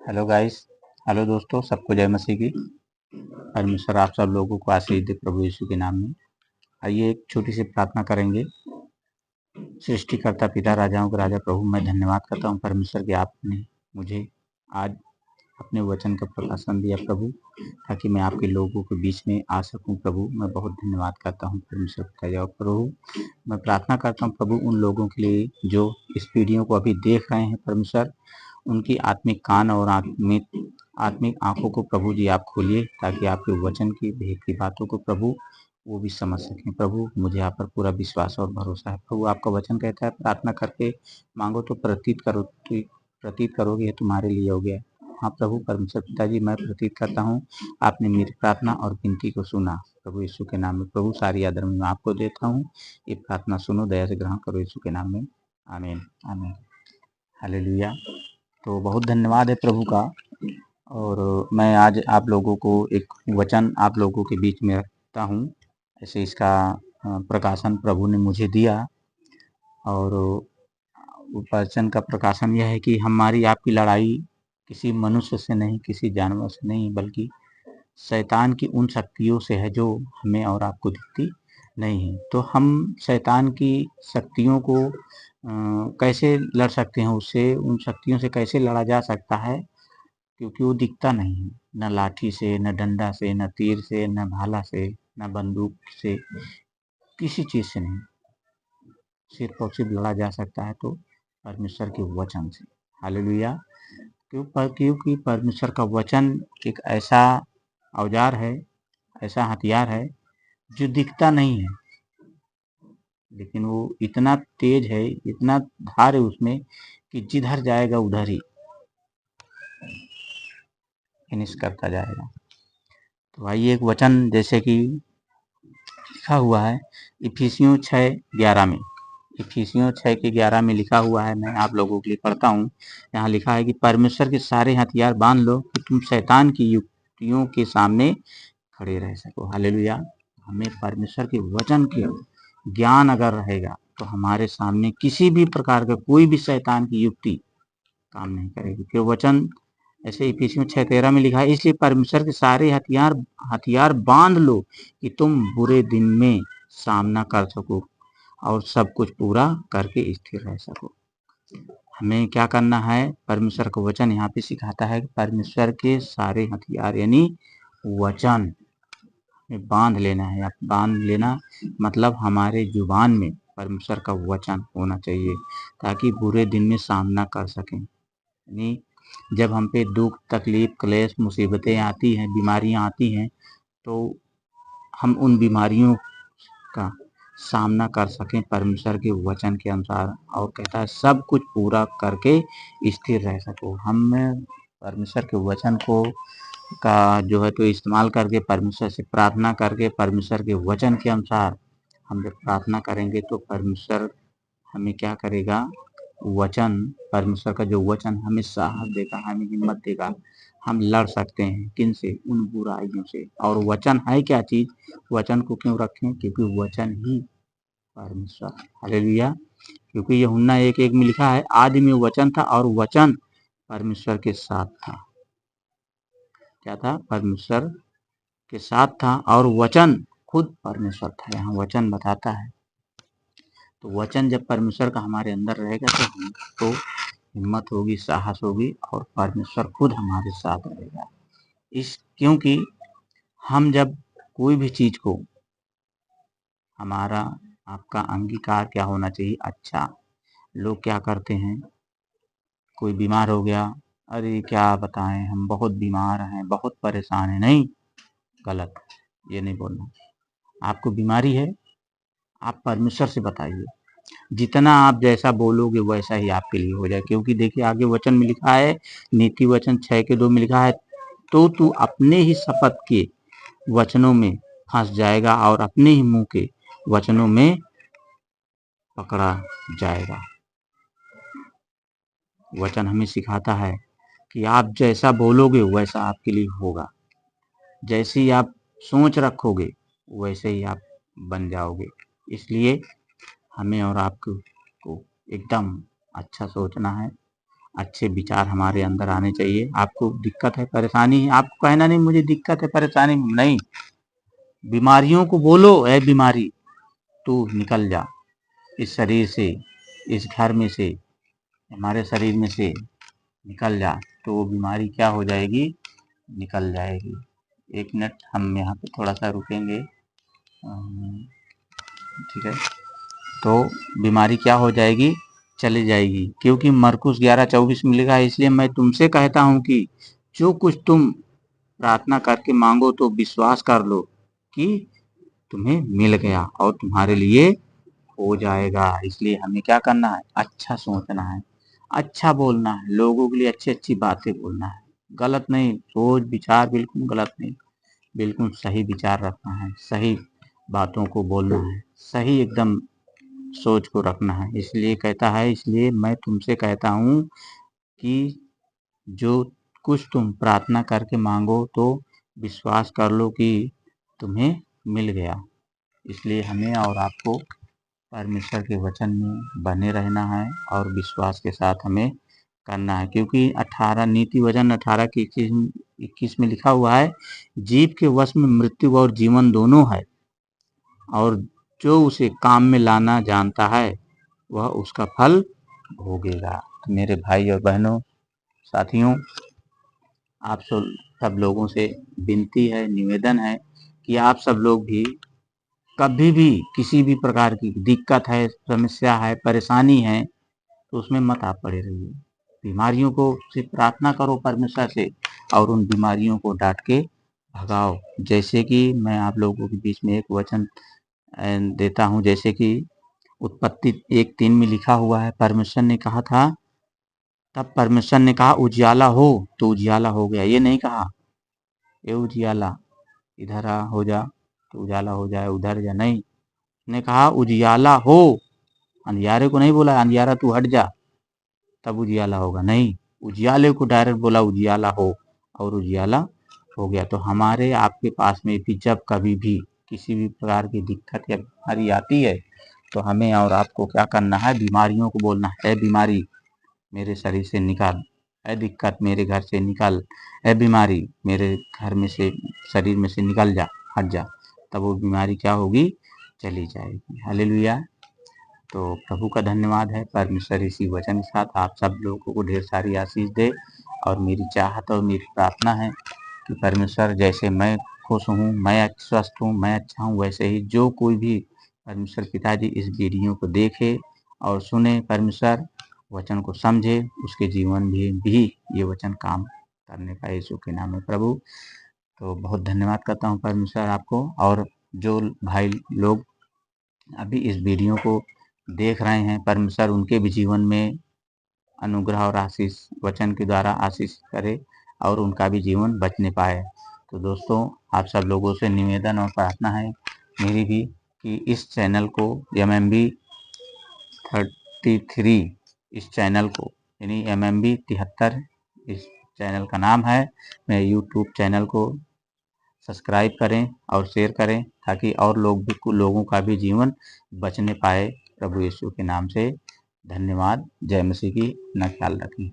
Hello guys. Hello दोस्तों, सबको जय मसीह की। परमेश्वर आप सब लोगों को आशीष दे प्रभु यीशु के नाम में। आइए एक छोटी सी प्रार्थना करेंगे। सृष्टिकर्ता पिता राजाओं के राजा प्रभु, मैं धन्यवाद करता हूँ परमेश्वर कि आपने मुझे आज अपने वचन का प्रकाशन दिया प्रभु, ताकि मैं आपके लोगों के बीच में आ सकूं प्रभु। मैं बहुत धन्यवाद करता हूं परमेश्वर पिता जी। और प्रभु मैं प्रार्थना करता हूं प्रभु उन लोगों के लिए जो इस वीडियो को अभी देख रहे हैं परमेश्वर, उनकी आत्मिक कान और आत्मिक आंखों को प्रभु जी आप खोलिए, ताकि आपके वचन की भेद की बातों को प्रभु वो भी समझ सकें। प्रभु मुझे आप पर पूरा विश्वास और भरोसा है प्रभु। आपका वचन कहता है प्रार्थना करके मांगो तो प्रतीत करोगे, तुम्हारे लिए हो गया। हाँ प्रभु परमेश्वर पिताजी, मैं प्रतीत करता हूँ आपने मेरी प्रार्थना और विनती को सुना प्रभु यीशु के नाम में। प्रभु सारी आदर मैं आपको देता हूँ। ये प्रार्थना सुनो, दया से ग्रहण करो यीशु के नाम में। आमीन आमीन। हालेलुया। तो बहुत धन्यवाद है प्रभु का। और मैं आज आप लोगों को एक वचन आप लोगों के बीच में रखता हूँ। ऐसे इसका प्रकाशन प्रभु ने मुझे दिया। और वचन का प्रकाशन यह है कि हमारी आपकी लड़ाई किसी मनुष्य से नहीं, किसी जानवर से नहीं, बल्कि शैतान की उन शक्तियों से है जो हमें और आपको दिखती नहीं है। तो हम शैतान की शक्तियों को कैसे लड़ सकते हैं, उससे उन शक्तियों से कैसे लड़ा जा सकता है, क्योंकि वो दिखता नहीं है। न लाठी से, न डंडा से, न तीर से, न भाला से, न बंदूक से, किसी चीज से नहीं। सिर्फ और सिर्फ लड़ा जा सकता है तो परमेश्वर के वचन से। हालेलुया। क्योंकि परमेश्वर का वचन एक ऐसा औजार है, ऐसा हथियार है जो दिखता नहीं है, लेकिन वो इतना तेज है, इतना धार है उसमें कि जिधर जाएगा उधर ही फिनिश करता जाएगा। तो आइए एक वचन जैसे कि लिखा हुआ है इफिसियों 6:11 में। इफिसियों 6:11 में लिखा हुआ है, मैं आप लोगों के लिए पढ़ता हूँ। यहाँ लिखा है कि परमेश्वर के सारे हथियार बांध लो कि तुम शैतान की युक्तियों के सामने खड़े रह सको। हालेलुया। हमें परमेश्वर के वचन के ज्ञान अगर रहेगा तो हमारे सामने किसी भी प्रकार का कोई भी शैतान की युक्ति काम नहीं करेगी। फिर वचन ऐसे इफिसियों 6:13 में लिखा है, इसलिए परमेश्वर के सारे हथियार बांध लो कि तुम बुरे दिन में सामना कर सको और सब कुछ पूरा करके स्थिर रह सको। हमें क्या करना है, परमेश्वर का वचन यहाँ पे सिखाता है कि परमेश्वर के सारे हथियार यानी वचन में बांध लेना है। बांध लेना मतलब हमारे जुबान में परमेश्वर का वचन होना चाहिए, ताकि बुरे दिन में सामना कर सकें। यानी जब हम पे दुख, तकलीफ, क्लेश, मुसीबतें आती हैं, बीमारियां आती हैं, तो हम उन बीमारियों का सामना कर सकें परमेश्वर के वचन के अनुसार। और कहता है सब कुछ पूरा करके स्थिर रह सको। हम परमेश्वर के वचन को का जो है तो इस्तेमाल करके, परमेश्वर से प्रार्थना करके, परमेश्वर के वचन के अनुसार हम जब प्रार्थना करेंगे तो परमेश्वर हमें क्या करेगा, वचन, परमेश्वर का जो वचन हमें साहस देगा, हमें हिम्मत देगा। हम लड़ सकते हैं किन से, उन बुराइयों से। और वचन है क्या चीज, वचन को क्यों रखें, क्योंकि वचन ही परमेश्वर। हालेलुया। क्योंकि यूहन्ना 1:1 में लिखा है, आदि में वचन था और वचन परमेश्वर के साथ था। क्या था, परमेश्वर के साथ था और वचन खुद परमेश्वर था। यहाँ वचन बताता है। तो वचन जब परमेश्वर का हमारे अंदर रहेगा तो हमको हिम्मत होगी, साहस होगी, और परमेश्वर खुद हमारे साथ रहेगा। क्योंकि हम जब कोई भी चीज को, हमारा आपका अंगीकार क्या होना चाहिए, अच्छा। लोग क्या करते हैं, कोई बीमार हो गया, अरे क्या बताएं हम बहुत बीमार हैं, बहुत परेशान हैं। नहीं, गलत, ये नहीं बोलना। आपको बीमारी है, आप परमेश्वर से बताइए। जितना आप जैसा बोलोगे वैसा ही आपके लिए हो जाए। क्योंकि देखिए आगे वचन में लिखा है, नीति वचन 6:2 में लिखा है, तो तू अपने ही शपथ के वचनों में फंस जाएगा और अपने ही मुंह के वचनों में पकड़ा जाएगा। वचन हमें सिखाता है कि आप जैसा बोलोगे वैसा आपके लिए होगा। जैसी आप सोच रखोगे वैसे ही आप बन जाओगे। इसलिए हमें और आपको एकदम अच्छा सोचना है अच्छे विचार हमारे अंदर आने चाहिए। आपको दिक्कत है, परेशानी है, आपको कहना नहीं मुझे दिक्कत है, परेशानी नहीं, बीमारियों को बोलो है बीमारी तू निकल जा इस शरीर से, इस घर में से, हमारे शरीर में से निकल जा, तो वो बीमारी क्या हो जाएगी, निकल जाएगी। 1 मिनट हम यहाँ पे थोड़ा सा रुकेंगे, ठीक है। तो बीमारी क्या हो जाएगी, चली जाएगी, क्योंकि मरकुस 11:24 मिलेगा। इसलिए मैं तुमसे कहता हूँ कि जो कुछ तुम प्रार्थना करके मांगो तो विश्वास कर लो कि तुम्हें मिल गया और तुम्हारे लिए हो जाएगा। इसलिए हमें क्या करना है, अच्छा सोचना है, अच्छा बोलना है, लोगों के लिए अच्छी अच्छी बातें बोलना है, गलत नहीं, सोच विचार बिल्कुल गलत नहीं, बिल्कुल सही विचार रखना है, सही बातों को बोलना है, सही एकदम सोच को रखना है। इसलिए कहता है, इसलिए मैं तुमसे कहता हूँ कि जो कुछ तुम प्रार्थना करके मांगो तो विश्वास कर लो कि तुम्हें मिल गया। इसलिए हमें और आपको परमेश्वर के वचन में बने रहना है और विश्वास के साथ हमें करना है, क्योंकि 18 नीति वचन 18 की 21 में लिखा हुआ है, जीव के वश में मृत्यु और जीवन दोनों है, और जो उसे काम में लाना जानता है वह उसका फल भोगेगा। तो मेरे भाई और बहनों, साथियों, आप सब लोगों से विनती है, निवेदन है कि आप सब लोग भी कभी भी किसी भी प्रकार की दिक्कत है, समस्या है, परेशानी है, तो उसमें मत आप पड़े रहिए। बीमारियों को सिर्फ प्रार्थना करो परमेश्वर से और उन बीमारियों को डांट के भगाओ। जैसे कि मैं आप लोगों के बीच में एक वचन देता हूँ, जैसे कि उत्पत्ति 1:3 में लिखा हुआ है, परमेश्वर ने कहा था, तब परमेश्वर ने कहा उजियाला हो, तो उजियाला हो गया। ये नहीं कहा ये उजियाला इधर आ हो जा तो उजाला हो जाए, उधर जा नहीं, ने कहा उजियाला हो। अंधियारे को नहीं बोला अंधियारा तू हट जा तब उजियाला होगा, नहीं, उजियाले को डायरेक्ट बोला उजियाला हो और उजियाला हो गया। तो हमारे आपके पास में भी जब कभी भी किसी भी प्रकार की दिक्कत या बीमारी आती है तो हमें और आपको क्या करना है, बीमारियों को बोलना है, बीमारी मेरे शरीर से निकाल, है दिक्कत मेरे घर से निकाल, है बीमारी मेरे घर में से, शरीर में से निकल जा, हट जा, तब वो बीमारी क्या होगी, चली जाएगी। हालेलुया। तो प्रभु का धन्यवाद है, परमेश्वर इसी वचन के साथ आप सब लोगों को ढेर सारी आशीष दे। और मेरी चाहत और मेरी प्रार्थना है कि परमेश्वर जैसे मैं खुश हूँ, मैं स्वस्थ हूँ, मैं अच्छा हूँ, वैसे ही जो कोई भी परमेश्वर पिताजी इस वीडियो को देखे और सुने, परमेश्वर वचन को समझे, उसके जीवन में भी ये वचन काम करने का यीशु के नाम में प्रभु। तो बहुत धन्यवाद करता हूँ परमेश्वर आपको। और जो भाई लोग अभी इस वीडियो को देख रहे हैं, परमेश्वर उनके भी जीवन में अनुग्रह और आशीष वचन के द्वारा आशीष करे और उनका भी जीवन बचने पाए। तो दोस्तों, आप सब लोगों से निवेदन और प्रार्थना है मेरी भी कि इस चैनल को MMB 33 इस चैनल को, यानी MMB 73 इस चैनल का नाम है, मैं यूट्यूब चैनल को सब्सक्राइब करें और शेयर करें ताकि और लोगों का भी जीवन बचने पाए। प्रभु यीशु के नाम से धन्यवाद। जय मसीह की। अपना ख्याल रखें।